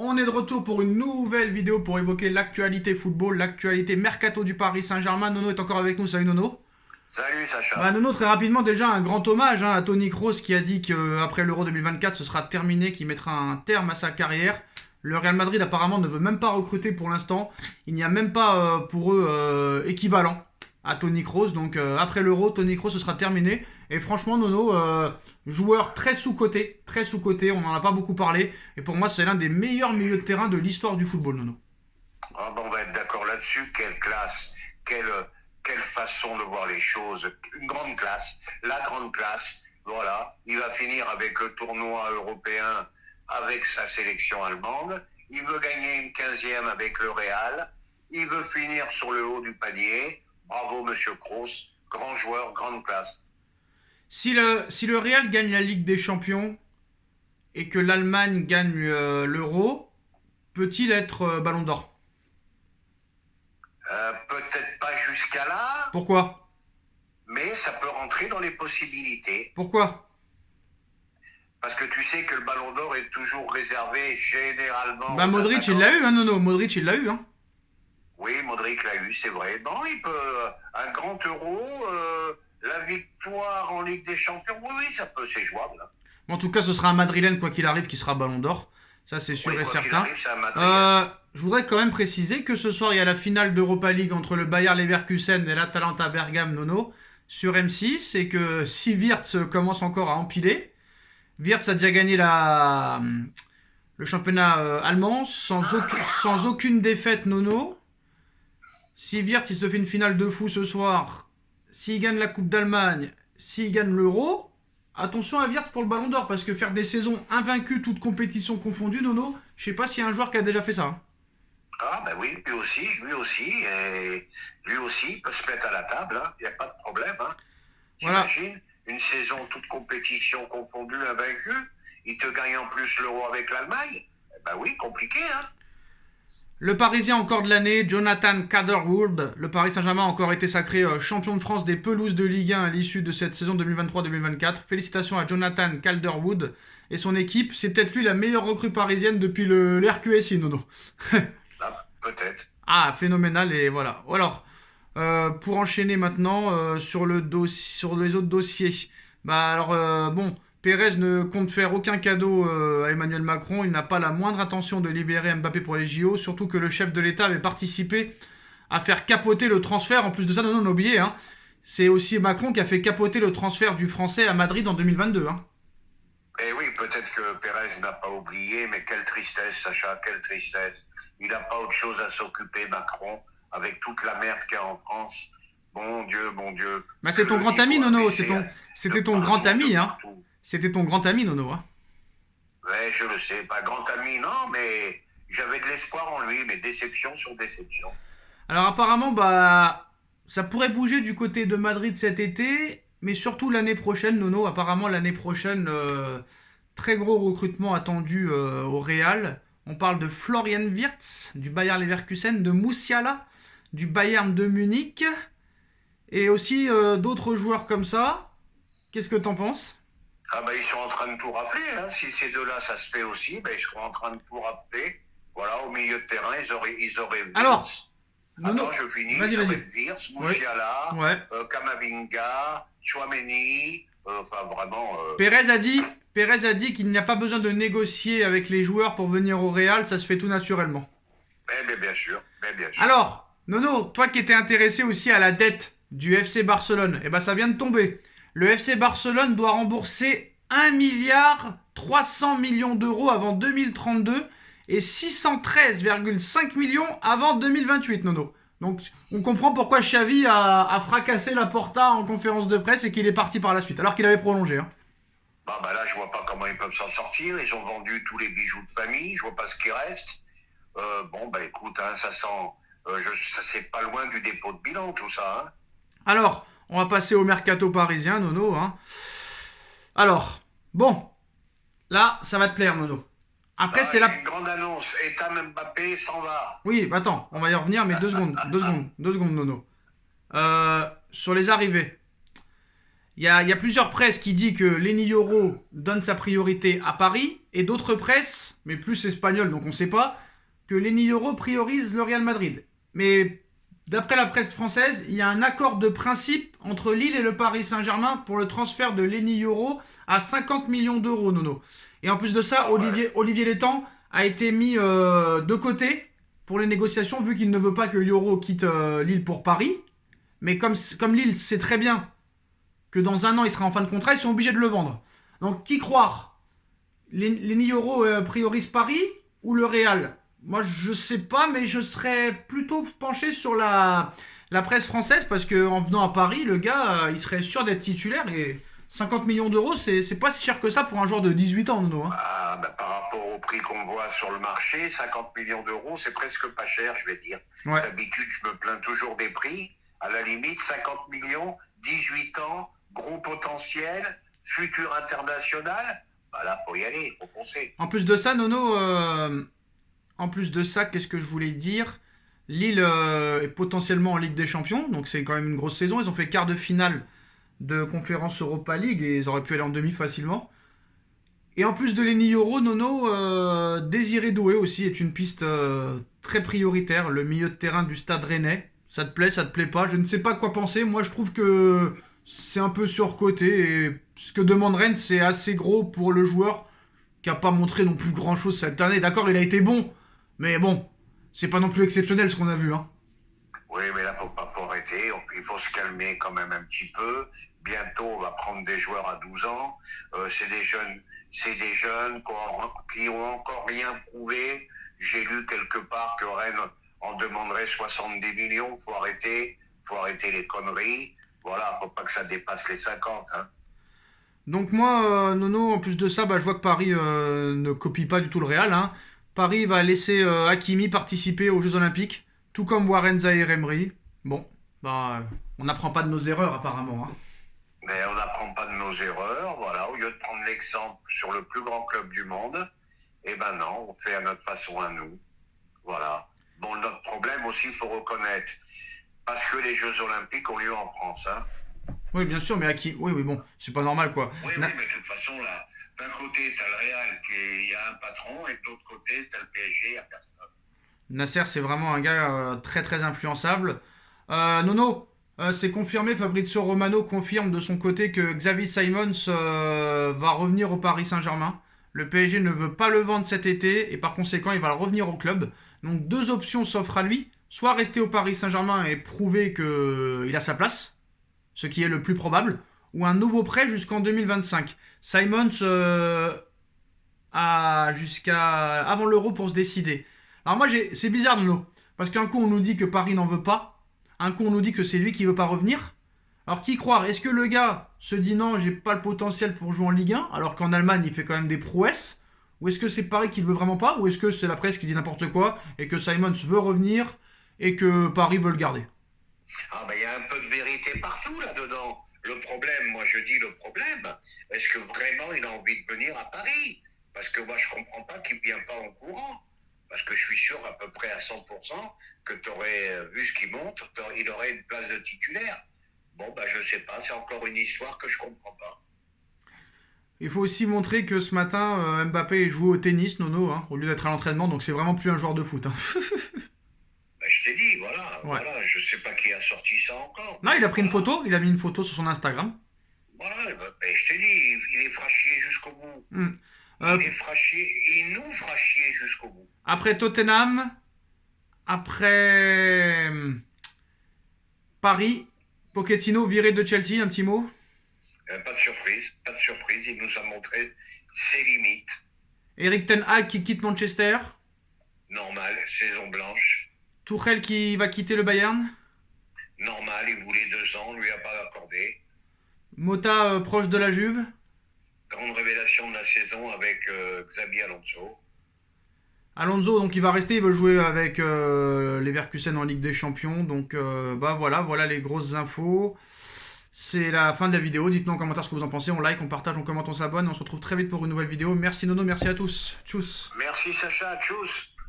On est de retour pour une nouvelle vidéo pour évoquer l'actualité football, l'actualité mercato du Paris Saint-Germain. Nono est encore avec nous. Salut Nono. Salut Bah Sacha. Nono, très rapidement déjà un grand hommage à Toni Kroos qui a dit qu'après l'Euro 2024 ce sera terminé, qu'il mettra un terme à sa carrière. Le Real Madrid apparemment ne veut même pas recruter pour l'instant. Il n'y a même pas pour eux équivalent à Toni Kroos. Donc après l'Euro, Toni Kroos ce sera terminé. Et franchement Nono, joueur très sous-coté, très sous-coté, on n'en a pas beaucoup parlé. Et pour moi c'est l'un des meilleurs milieux de terrain de l'histoire du football Nono. Ah bon, on va être d'accord là-dessus. Quelle classe, quelle façon de voir les choses. Une grande classe, la grande classe. Voilà, il va finir avec le tournoi européen avec sa sélection allemande. Il veut gagner une 15e avec le Real. Il veut finir sur le haut du panier. Bravo Monsieur Kroos, grand joueur, grande classe. Si le Real gagne la Ligue des Champions et que l'Allemagne gagne l'Euro, peut-il être Ballon d'Or? Peut-être pas jusqu'à là, Pourquoi? mais ça peut rentrer dans les possibilités. Pourquoi? Parce que tu sais que le ballon d'or est toujours réservé généralement Bah aux Modric il l'a attaquants. eu, hein Nono, Modric il l'a eu, hein. Oui, Modric l'a eu, c'est vrai. Non, il peut. Un grand euro, la victoire en Ligue des Champions, oui, oui, c'est jouable. Bon, en tout cas ce sera un Madrilène quoi qu'il arrive qui sera Ballon d'Or, ça c'est sûr Oui, et quoi qu'il certain. arrive, c'est à Madrid. Hein. Je voudrais quand même préciser que ce soir il y a la finale d'Europa League entre le Bayer Leverkusen et l'Atalanta Bergame Nono sur M6 et que si Wirtz commence encore à empiler, Wirtz a déjà gagné le championnat allemand sans aucune défaite Nono. Si Wirtz il se fait une finale de fou ce soir, s'il gagne la Coupe d'Allemagne, s'il gagne l'Euro, attention à Wirtz pour le Ballon d'Or parce que faire des saisons invaincues, toutes compétitions confondues, Nono, je sais pas s'il y a un joueur qui a déjà fait ça, hein. Ah, ben oui, lui aussi, il peut se mettre à la table, hein. Il n'y a pas de problème. Hein. Voilà. T'imagines, une saison toute compétition confondue, invaincue, il te gagne en plus l'euro avec l'Allemagne. Eh ben oui, compliqué, hein. Le Parisien encore de l'année, Jonathan Calderwood. Le Paris Saint-Germain a encore été sacré champion de France des pelouses de Ligue 1 à l'issue de cette saison 2023-2024. Félicitations à Jonathan Calderwood et son équipe. C'est peut-être lui la meilleure recrue parisienne depuis l'RQSI, Nono. Ah, peut-être. Ah, phénoménal et voilà. Alors, pour enchaîner maintenant sur les autres dossiers. Bah alors, bon, Pérez ne compte faire aucun cadeau à Emmanuel Macron. Il n'a pas la moindre intention de libérer Mbappé pour les JO, surtout que le chef de l'État avait participé à faire capoter le transfert. En plus de ça, non, non, non, oublié, hein. C'est aussi Macron qui a fait capoter le transfert du Français à Madrid en 2022, hein. Et oui, peut-être que Pérez n'a pas oublié, mais quelle tristesse, Sacha, quelle tristesse. Il n'a pas autre chose à s'occuper, Macron, avec toute la merde qu'il y a en France. Bon Dieu, bon Dieu. Bah Que c'est ton le grand ami, niveau a Nono. baissé C'était ton grand de ami, hein. partout. C'était ton grand ami, Nono, hein. Ouais, je le sais, pas grand ami, non, mais j'avais de l'espoir en lui, mais déception sur déception. Alors apparemment, bah, ça pourrait bouger du côté de Madrid cet été, mais surtout l'année prochaine, Nono. Apparemment, l'année prochaine, très gros recrutement attendu au Real. On parle de Florian Wirtz du Bayer Leverkusen, de Moussiala du Bayern de Munich, et aussi d'autres joueurs comme ça. Qu'est-ce que t'en penses? Ah ben ils sont en train de tout rappeler, hein. Si ces deux-là ça se fait aussi, ben ils seront en train de tout rappeler. Voilà, au milieu de terrain, ils auraient Alors, Wirtz. Nono, Attends, je finis, vas-y, ils vas-y. auraient Wirtz, Oui, Moussiala, ouais. Kamavinga, Chouameni, enfin vraiment. Pérez a dit qu'il n'y a pas besoin de négocier avec les joueurs pour venir au Real, ça se fait tout naturellement. Ben, bien sûr, ben, bien sûr. Alors, Nono, toi qui étais intéressé aussi à la dette du FC Barcelone, eh ben ça vient de tomber. Le FC Barcelone doit rembourser 1 milliard 300 millions d'euros avant 2032 et 613,5 millions avant 2028, Nono. Donc, on comprend pourquoi Xavi a fracassé la Porta en conférence de presse et qu'il est parti par la suite, alors qu'il avait prolongé, hein. Bah, là, je vois pas comment ils peuvent s'en sortir. Ils ont vendu tous les bijoux de famille. Je vois pas ce qui reste. Bon, bah écoute, hein, ça sent. Ça c'est pas loin du dépôt de bilan, tout ça. Hein. Alors, on va passer au mercato parisien, Nono, hein. Alors, bon, là, ça va te plaire, Nono. Après, Ah, c'est la... j'ai une grande annonce. Etam Mbappé s'en va. Oui, attends, on va y revenir, mais 2 secondes, 2 secondes, 2 secondes, Nono. Sur les arrivées. Il y a plusieurs presses qui disent que Lenny Yoro donne sa priorité à Paris, et d'autres presses, mais plus espagnoles donc on ne sait pas, que Lenny Yoro priorise le Real Madrid. Mais d'après la presse française, il y a un accord de principe entre Lille et le Paris Saint-Germain pour le transfert de Lenny Yoro à 50 millions d'euros, Nono. Et en plus de ça, Olivier Létang a été mis de côté pour les négociations, vu qu'il ne veut pas que Yoro quitte Lille pour Paris. Mais comme Lille sait très bien que dans un an il sera en fin de contrat, ils sont obligés de le vendre. Donc qui croire? Lenny Yoro priorise Paris ou le Real? Moi je sais pas, mais je serais plutôt penché sur la presse française, parce qu'en venant à Paris, le gars il serait sûr d'être titulaire, et 50 millions d'euros c'est pas si cher que ça pour un joueur de 18 ans, Nono. Hein. Ah, bah, par rapport au prix qu'on voit sur le marché, 50 millions d'euros, c'est presque pas cher, je vais dire. Ouais. D'habitude, je me plains toujours des prix. À la limite, 50 millions, 18 ans, gros potentiel, futur international. Bah là, faut y aller, il faut foncer. En plus de ça, Nono, en plus de ça, qu'est-ce que je voulais dire? Lille est potentiellement en Ligue des Champions, donc c'est quand même une grosse saison. Ils ont fait quart de finale de conférence Europa League et ils auraient pu aller en demi facilement. Et en plus de Lenny Yoro, Nono, Désiré Doué aussi est une piste très prioritaire, le milieu de terrain du Stade Rennais. Ça te plaît, ça te plaît pas? Je ne sais pas quoi penser. Moi, je trouve que c'est un peu surcoté. Et ce que demande Rennes, c'est assez gros pour le joueur qui n'a pas montré non plus grand-chose cette année. D'accord, il a été bon. Mais bon, c'est pas non plus exceptionnel ce qu'on a vu. Hein. Oui, mais là, faut arrêter. Il faut se calmer quand même un petit peu. Bientôt, on va prendre des joueurs à 12 ans. C'est des jeunes qui ont encore rien prouvé. J'ai lu quelque part que Rennes en demanderait 70 millions. Faut arrêter les conneries. Voilà, faut pas que ça dépasse les 50. Hein. Donc moi, Nono, en plus de ça, je vois que Paris ne copie pas du tout le Real. Hein. Paris va laisser Hakimi participer aux Jeux Olympiques, tout comme Warren Zaïre-Emery. Bon, on n'apprend pas de nos erreurs apparemment. Hein. Mais on n'apprend pas de nos erreurs, voilà. Au lieu de prendre l'exemple sur le plus grand club du monde, eh ben non, on fait à notre façon à nous. Voilà. Bon, notre problème aussi, il faut reconnaître, parce que les Jeux Olympiques ont lieu en France, hein. Oui, bien sûr, mais oui, bon, c'est pas normal quoi. Oui, mais de toute façon, là, d'un côté, t'as le Real, il y a un patron, et de l'autre côté, t'as le PSG, il n'y a personne. Nasser, c'est vraiment un gars très très influençable. Nono, c'est confirmé, Fabrizio Romano confirme de son côté que Xavi Simons va revenir au Paris Saint-Germain. Le PSG ne veut pas le vendre cet été et par conséquent, il va revenir au club. Donc deux options s'offrent à lui. Soit rester au Paris Saint-Germain et prouver qu'il a sa place, ce qui est le plus probable, ou un nouveau prêt jusqu'en 2025. Simons a jusqu'à avant l'Euro pour se décider. Alors moi, c'est bizarre, Nono, parce qu'un coup on nous dit que Paris n'en veut pas, un coup on nous dit que c'est lui qui veut pas revenir. Alors qui croire? Est-ce que le gars se dit non, j'ai pas le potentiel pour jouer en Ligue 1, alors qu'en Allemagne il fait quand même des prouesses? Ou est-ce que c'est Paris qui ne veut vraiment pas? Ou est-ce que c'est la presse qui dit n'importe quoi et que Simons veut revenir et que Paris veut le garder? Ah ben il y a un peu de vérité partout là-dedans. Le problème, moi je dis le problème, est-ce que vraiment il a envie de venir à Paris? Parce que moi je comprends pas qu'il ne vient pas en courant. Parce que je suis sûr à peu près à 100% que tu aurais vu ce qu'il montre, il aurait une place de titulaire. Bon, je sais pas, c'est encore une histoire que je comprends pas. Il faut aussi montrer que ce matin, Mbappé joue au tennis, Nono, hein, au lieu d'être à l'entraînement, donc c'est vraiment plus un joueur de foot. Hein. Je t'ai dit, Ouais. voilà, je sais pas qui a sorti ça encore. Non, il a pris une photo, il a mis une photo sur son Instagram. Voilà, je t'ai dit, il est frachier jusqu'au bout. Il est frachier, il nous fera chier jusqu'au bout. Après Tottenham, après Paris, Pochettino viré de Chelsea, un petit mot? Pas de surprise, il nous a montré ses limites. Eric Ten Hag qui quitte Manchester. Normal, saison blanche. Tuchel qui va quitter le Bayern. Normal, il voulait 2 ans, on lui a pas accordé. Mota proche de la Juve. Grande révélation de la saison avec Xabi Alonso. Alonso, donc il va rester, il veut jouer avec Leverkusen en Ligue des Champions. Donc voilà les grosses infos. C'est la fin de la vidéo. Dites-nous en commentaire ce que vous en pensez. On like, on partage, on commente, on s'abonne. On se retrouve très vite pour une nouvelle vidéo. Merci Nono, merci à tous. Tchuss. Merci Sacha, tchuss.